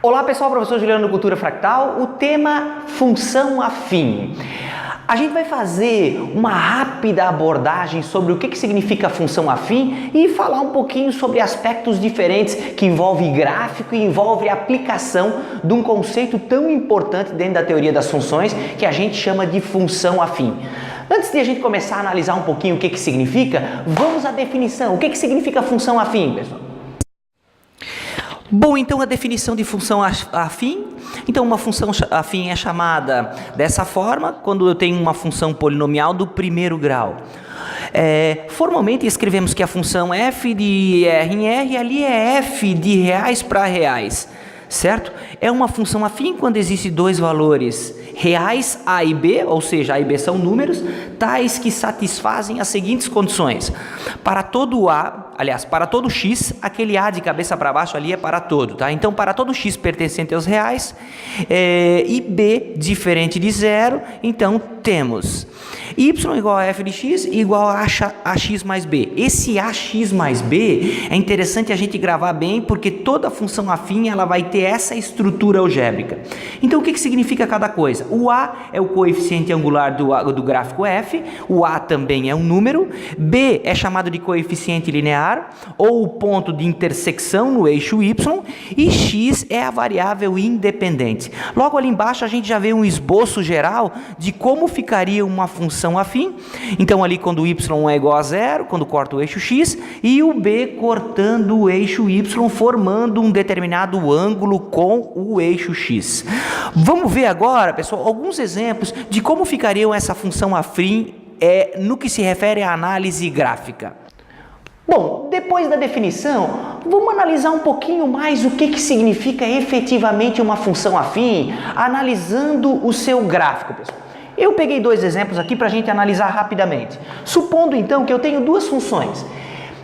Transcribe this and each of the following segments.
Olá pessoal, professor Juliano do Cultura Fractal, o tema função afim. A gente vai fazer uma rápida abordagem sobre o que significa função afim e falar um pouquinho sobre aspectos diferentes que envolvem gráfico e envolve a aplicação de um conceito tão importante dentro da teoria das funções que a gente chama de função afim. Antes de a gente começar a analisar um pouquinho o que significa, vamos à definição. O que significa função afim, pessoal? Bom, então a definição de função afim. Então uma função afim é chamada dessa forma quando eu tenho uma função polinomial do primeiro grau. Formalmente escrevemos que a função f de r em r ali é f de reais para reais, certo? É uma função afim quando existem dois valores reais a e b, ou seja, a e b são números, tais que satisfazem as seguintes condições. Para todo a, aliás, para todo x, aquele a de cabeça para baixo ali é para todo, tá? Então, para todo x pertencente aos reais e b diferente de zero, então temos y igual a f de x igual a x mais b. Esse ax mais b é interessante a gente gravar bem, porque toda função afim ela vai ter essa estrutura algébrica. Então, o que significa cada coisa? O a é o coeficiente angular do gráfico f, o a também é um número, b é chamado de coeficiente linear, ou o ponto de intersecção no eixo y, e x é a variável independente. Logo ali embaixo a gente já vê um esboço geral de como ficaria uma função afim. Então ali quando o y é igual a zero, quando corta o eixo x, e o b cortando o eixo y, formando um determinado ângulo com o eixo x. Vamos ver agora, pessoal, alguns exemplos de como ficariam essa função afim no que se refere à análise gráfica. Bom, depois da definição, vamos analisar um pouquinho mais o que significa efetivamente uma função afim, analisando o seu gráfico, pessoal. Eu peguei dois exemplos aqui para a gente analisar rapidamente. Supondo então que eu tenho duas funções,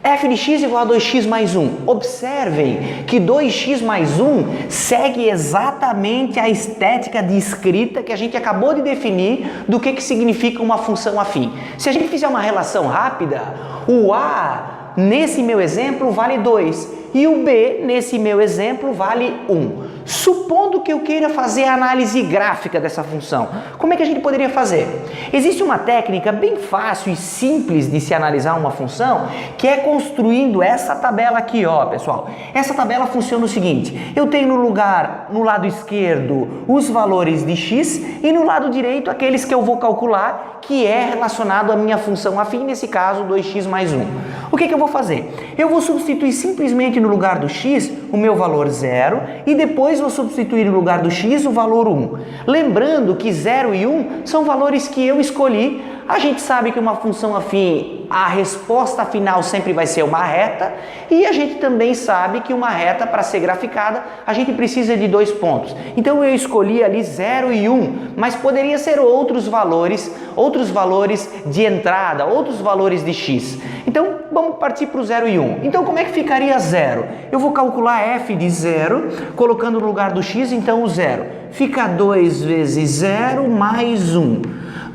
f de x igual a 2x mais 1. Observem que 2x mais 1 segue exatamente a estética de escrita que a gente acabou de definir do que significa uma função afim. Se a gente fizer uma relação rápida, o a nesse meu exemplo vale 2 e o b nesse meu exemplo vale 1. Supondo que eu queira fazer a análise gráfica dessa função, como é que a gente poderia fazer? Existe uma técnica bem fácil e simples de se analisar uma função, que é construindo essa tabela aqui, ó, pessoal. Essa tabela funciona o seguinte: eu tenho no lado esquerdo os valores de x e no lado direito aqueles que eu vou calcular, que é relacionado à minha função afim, nesse caso 2x mais 1. O que eu vou fazer? Eu vou substituir simplesmente no lugar do x o meu valor 0 e depois vou substituir no lugar do x o valor 1. Lembrando que 0 e 1 são valores que eu escolhi. A gente sabe que uma função afim, a resposta final sempre vai ser uma reta, e a gente também sabe que uma reta, para ser graficada, a gente precisa de dois pontos. Então eu escolhi ali 0 e 1, mas poderia ser outros valores de entrada, outros valores de x. Então vamos partir para o 0 e 1. Então como é que ficaria 0? Eu vou calcular f de 0, colocando no lugar do x, então o 0. Fica 2 vezes 0 mais 1.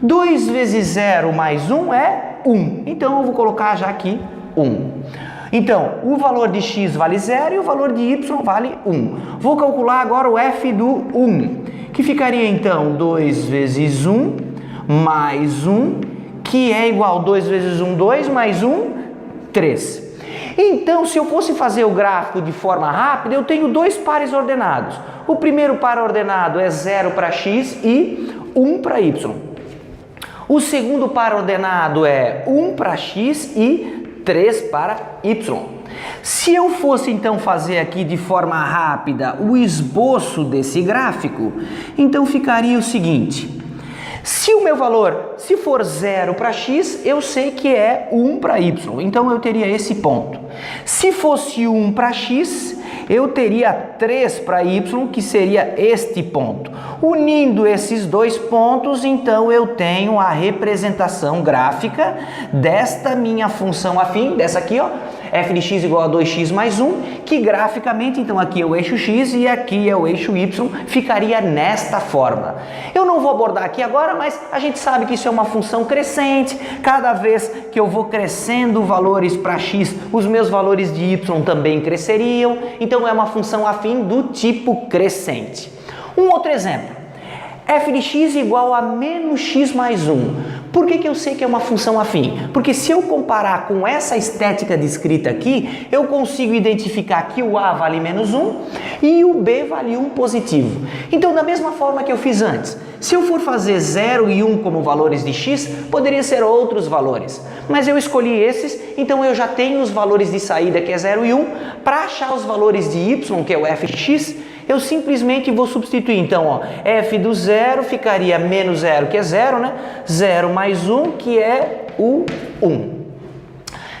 2 vezes 0 mais 1 é 1. Então eu vou colocar já aqui 1. Então, o valor de x vale 0 e o valor de y vale 1. Vou calcular agora o f do 1, que ficaria então 2 vezes 1 mais 1, que é igual a 2 vezes 1, 2, mais 1, 3. Então, se eu fosse fazer o gráfico de forma rápida, eu tenho dois pares ordenados. O primeiro par ordenado é 0 para x e 1 para y. O segundo par ordenado é 1 para x e 3 para y. Se eu fosse então fazer aqui de forma rápida o esboço desse gráfico, então ficaria o seguinte: se o meu valor, se for 0 para x, eu sei que é 1 para y, então eu teria esse ponto. Se fosse 1 para x, eu teria 3 para y, que seria este ponto. Unindo esses dois pontos, então eu tenho a representação gráfica desta minha função afim, dessa aqui, ó. f de x igual a 2x mais 1, que graficamente, então aqui é o eixo x e aqui é o eixo y, ficaria nesta forma. Eu não vou abordar aqui agora, mas a gente sabe que isso é uma função crescente. Cada vez que eu vou crescendo valores para x, os meus valores de y também cresceriam, então é uma função afim do tipo crescente. Um outro exemplo, f de x igual a menos x mais 1. Por que eu sei que é uma função afim? Porque se eu comparar com essa estética descrita aqui, eu consigo identificar que o a vale menos 1 e o b vale 1 positivo. Então, da mesma forma que eu fiz antes, se eu for fazer 0 e 1 como valores de x, poderia ser outros valores. Mas eu escolhi esses, então eu já tenho os valores de saída, que é 0 e 1. Para achar os valores de y, que é o f de x, eu simplesmente vou substituir. Então, ó, f do 0 ficaria menos 0, que é 0, né? 0 mais 1, que é o 1.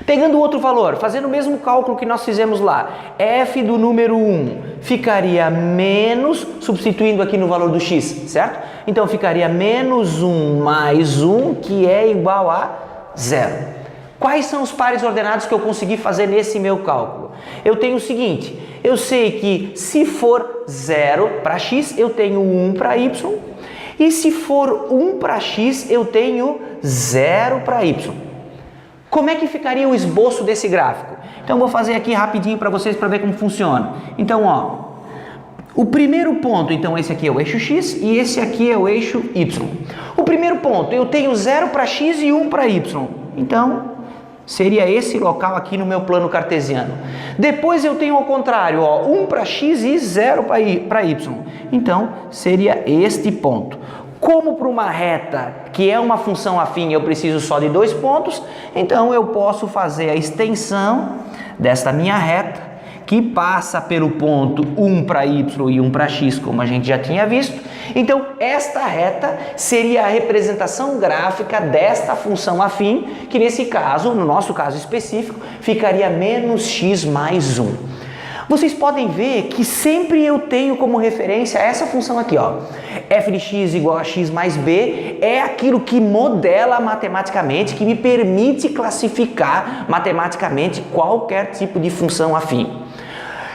Pegando outro valor, fazendo o mesmo cálculo que nós fizemos lá, f do número 1 ficaria menos, substituindo aqui no valor do x, certo? Então, ficaria menos 1 mais 1, que é igual a 0. Quais são os pares ordenados que eu consegui fazer nesse meu cálculo? Eu tenho o seguinte, eu sei que se for 0 para x, eu tenho 1 para y, e se for 1 para x, eu tenho 0 para y. Como é que ficaria o esboço desse gráfico? Então, eu vou fazer aqui rapidinho para vocês para ver como funciona. Então, ó, o primeiro ponto, então esse aqui é o eixo x e esse aqui é o eixo y. O primeiro ponto, eu tenho 0 para x e 1 para y. Então, seria esse local aqui no meu plano cartesiano. Depois eu tenho ao contrário, ó, 1 para x e 0 para y. Então, seria este ponto. Como para uma reta que é uma função afim eu preciso só de 2 pontos, então eu posso fazer a extensão desta minha reta, que passa pelo ponto 1 para y e 1 para x, como a gente já tinha visto. Então, esta reta seria a representação gráfica desta função afim, que nesse caso, no nosso caso específico, ficaria menos x mais 1. Vocês podem ver que sempre eu tenho como referência essa função aqui, ó. f de x igual a x mais b é aquilo que modela matematicamente, que me permite classificar matematicamente qualquer tipo de função afim.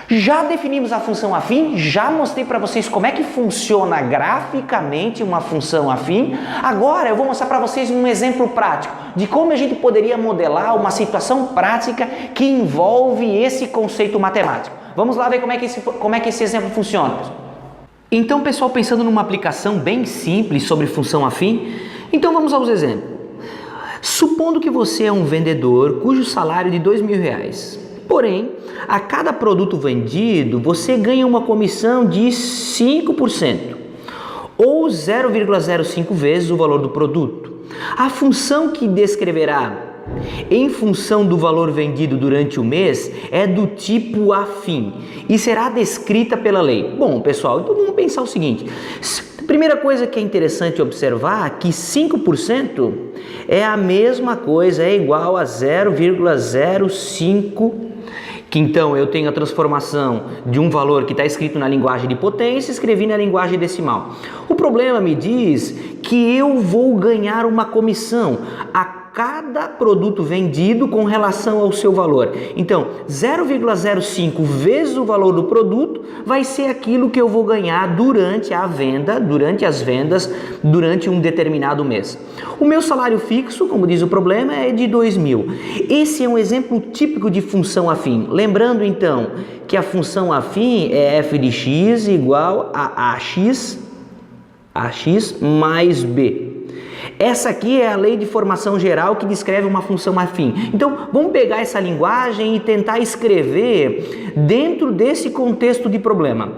Já definimos a função afim, já mostrei para vocês como é que funciona graficamente uma função afim. Agora eu vou mostrar para vocês um exemplo prático de como a gente poderia modelar uma situação prática que envolve esse conceito matemático. Vamos lá ver como é que esse exemplo funciona. Então, pessoal, pensando numa aplicação bem simples sobre função afim, então vamos aos exemplos. Supondo que você é um vendedor cujo salário é de R$2.000. Porém, a cada produto vendido, você ganha uma comissão de 5%, ou 0,05 vezes o valor do produto. A função que descreverá em função do valor vendido durante o mês é do tipo afim e será descrita pela lei. Bom, pessoal, então vamos pensar o seguinte. Primeira coisa que é interessante observar é que 5% é a mesma coisa, é igual a 0,05, que então eu tenho a transformação de um valor que está escrito na linguagem de potência e escrevi na linguagem decimal. O problema me diz que eu vou ganhar uma comissão a cada produto vendido com relação ao seu valor. Então, 0,05 vezes o valor do produto vai ser aquilo que eu vou ganhar durante a venda, durante as vendas, durante um determinado mês. O meu salário fixo, como diz o problema, é de 2.000. Esse é um exemplo típico de função afim. Lembrando, então, que a função afim é f de x igual a ax mais b. Essa aqui é a lei de formação geral que descreve uma função afim. Então, vamos pegar essa linguagem e tentar escrever dentro desse contexto de problema.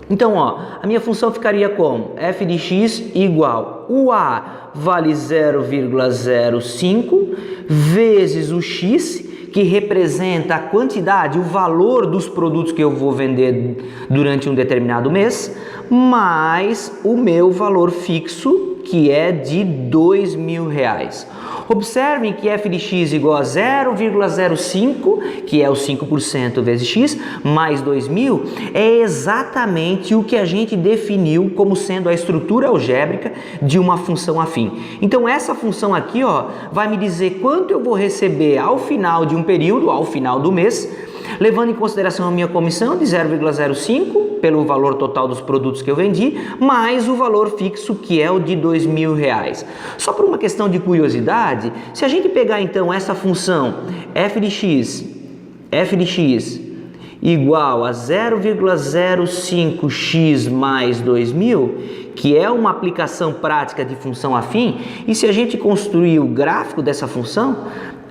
Então, ó, a minha função ficaria como? F de x igual o a vale 0,05 vezes o x, que representa a quantidade, o valor dos produtos que eu vou vender durante um determinado mês, mais o meu valor fixo, que é de R$2.000. Observem que f de x igual a 0,05, que é o 5% vezes x, mais 2.000, é exatamente o que a gente definiu como sendo a estrutura algébrica de uma função afim. Então essa função aqui, ó, vai me dizer quanto eu vou receber ao final de um período, ao final do mês, levando em consideração a minha comissão de 0,05 pelo valor total dos produtos que eu vendi, mais o valor fixo que é o de R$2.000. Só por uma questão de curiosidade, se a gente pegar então essa função f de x igual a 0,05x mais 2.000, que é uma aplicação prática de função afim, e se a gente construir o gráfico dessa função,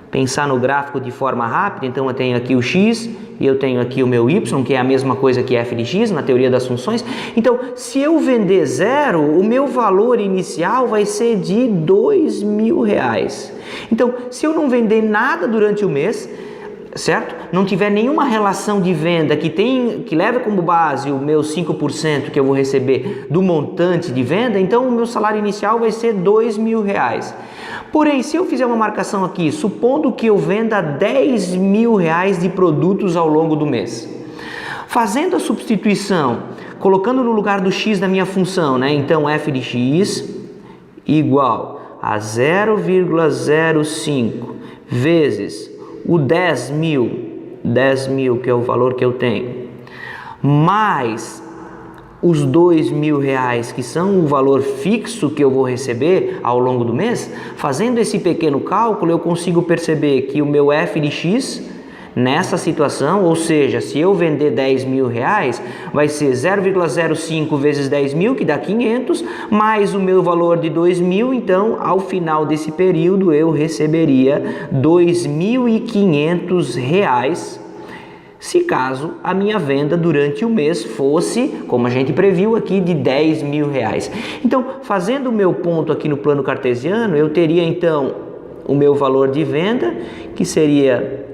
pensar no gráfico de forma rápida, então eu tenho aqui o x e eu tenho aqui o meu y, que é a mesma coisa que f de x na teoria das funções. Então, se eu vender zero, o meu valor inicial vai ser de R$2.000. Então, se eu não vender nada durante o mês, certo? Não tiver nenhuma relação de venda que leve como base o meu 5% que eu vou receber do montante de venda, então o meu salário inicial vai ser R$2.000. Porém, se eu fizer uma marcação aqui, supondo que eu venda R$10.000 de produtos ao longo do mês, fazendo a substituição, colocando no lugar do x da minha função, né? Então f de x igual a 0,05 vezes o 10.000, que é o valor que eu tenho, mais os R$2.000, que são o valor fixo que eu vou receber ao longo do mês, fazendo esse pequeno cálculo, eu consigo perceber que o meu f de x, nessa situação, ou seja, se eu vender R$10.000, vai ser 0,05 vezes 10.000, que dá 500, mais o meu valor de 2.000, então, ao final desse período, eu receberia R$2.500, se caso a minha venda durante o mês fosse, como a gente previu aqui, de R$10.000. Então, fazendo o meu ponto aqui no plano cartesiano, eu teria então o meu valor de venda, que seria,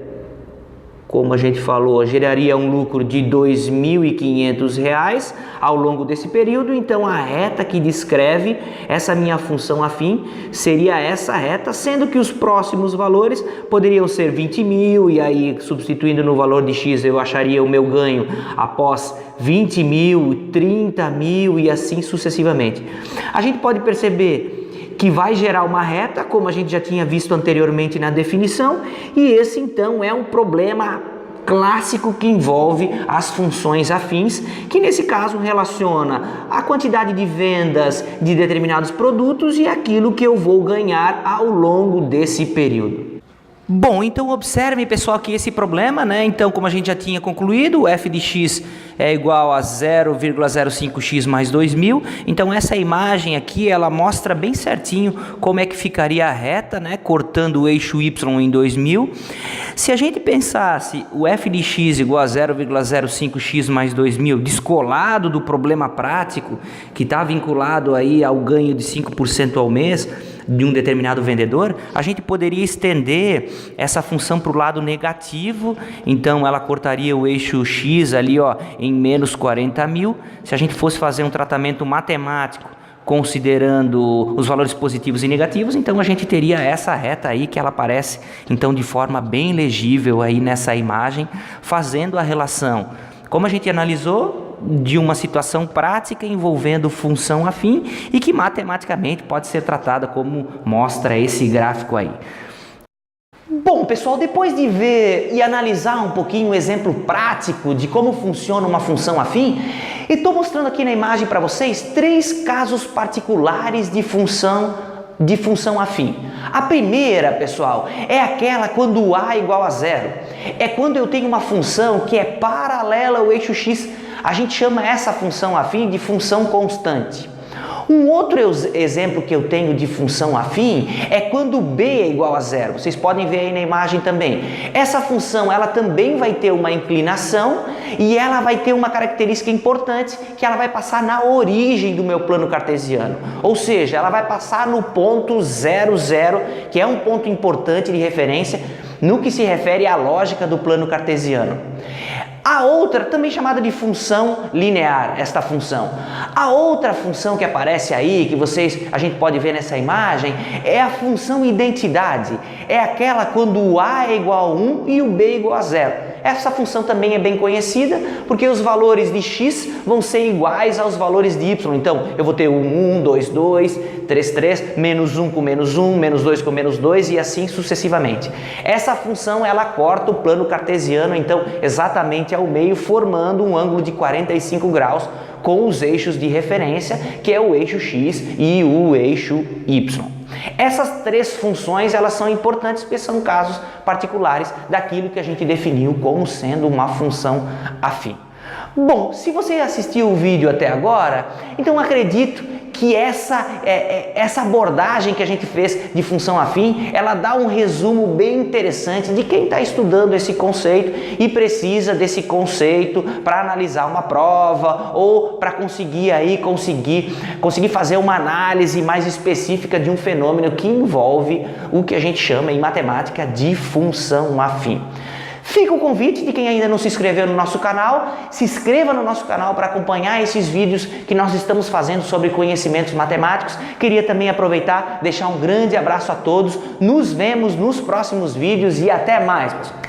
como a gente falou, geraria um lucro de R$2.500 ao longo desse período. Então a reta que descreve essa minha função afim seria essa reta, sendo que os próximos valores poderiam ser 20.000, e aí substituindo no valor de x eu acharia o meu ganho após 20.000, 30.000 e assim sucessivamente. A gente pode perceber que vai gerar uma reta, como a gente já tinha visto anteriormente na definição, e esse então é um problema clássico que envolve as funções afins, que nesse caso relaciona a quantidade de vendas de determinados produtos e aquilo que eu vou ganhar ao longo desse período. Bom, então observe, pessoal, que esse problema, né? Então, como a gente já tinha concluído, o f de x é igual a 0,05x mais 2.000. Então, essa imagem aqui, ela mostra bem certinho como é que ficaria a reta, né? Cortando o eixo y em 2.000. Se a gente pensasse o f de x igual a 0,05x mais 2.000 descolado do problema prático, que está vinculado aí ao ganho de 5% ao mês de um determinado vendedor, a gente poderia estender essa função para o lado negativo. Então ela cortaria o eixo x ali, ó, em menos 40.000. Se a gente fosse fazer um tratamento matemático considerando os valores positivos e negativos, então a gente teria essa reta aí que ela aparece então de forma bem legível aí nessa imagem, fazendo a relação, como a gente analisou, de uma situação prática envolvendo função afim e que matematicamente pode ser tratada como mostra esse gráfico aí. Bom, pessoal, depois de ver e analisar um pouquinho o exemplo prático de como funciona uma função afim, eu estou mostrando aqui na imagem para vocês 3 casos particulares de função afim. A primeira, pessoal, é aquela quando A é igual a zero. É quando eu tenho uma função que é paralela ao eixo x. A gente chama essa função afim de função constante. Um outro exemplo que eu tenho de função afim é quando B é igual a zero. Vocês podem ver aí na imagem também. Essa função, ela também vai ter uma inclinação e ela vai ter uma característica importante, que ela vai passar na origem do meu plano cartesiano. Ou seja, ela vai passar no ponto 0, 0, que é um ponto importante de referência no que se refere à lógica do plano cartesiano. A outra, também chamada de função linear, esta função. A outra função que aparece aí, que a gente pode ver nessa imagem, é a função identidade. É aquela quando o a é igual a 1 e o b é igual a 0. Essa função também é bem conhecida, porque os valores de x vão ser iguais aos valores de y. Então, eu vou ter 1, 2, 2, 3, 3, menos 1 com menos 1, menos 2 com menos 2 e assim sucessivamente. Essa função, ela corta o plano cartesiano, então, exatamente ao meio, formando um ângulo de 45 graus com os eixos de referência, que é o eixo x e o eixo y. Essas três funções, elas são importantes porque são casos particulares daquilo que a gente definiu como sendo uma função afim. Bom, se você assistiu o vídeo até agora, então acredito que essa abordagem que a gente fez de função afim, ela dá um resumo bem interessante de quem está estudando esse conceito e precisa desse conceito para analisar uma prova ou para conseguir fazer uma análise mais específica de um fenômeno que envolve o que a gente chama em matemática de função afim. Fica o convite de quem ainda não se inscreveu no nosso canal, se inscreva no nosso canal para acompanhar esses vídeos que nós estamos fazendo sobre conhecimentos matemáticos. Queria também aproveitar, deixar um grande abraço a todos, nos vemos nos próximos vídeos e até mais, pessoal!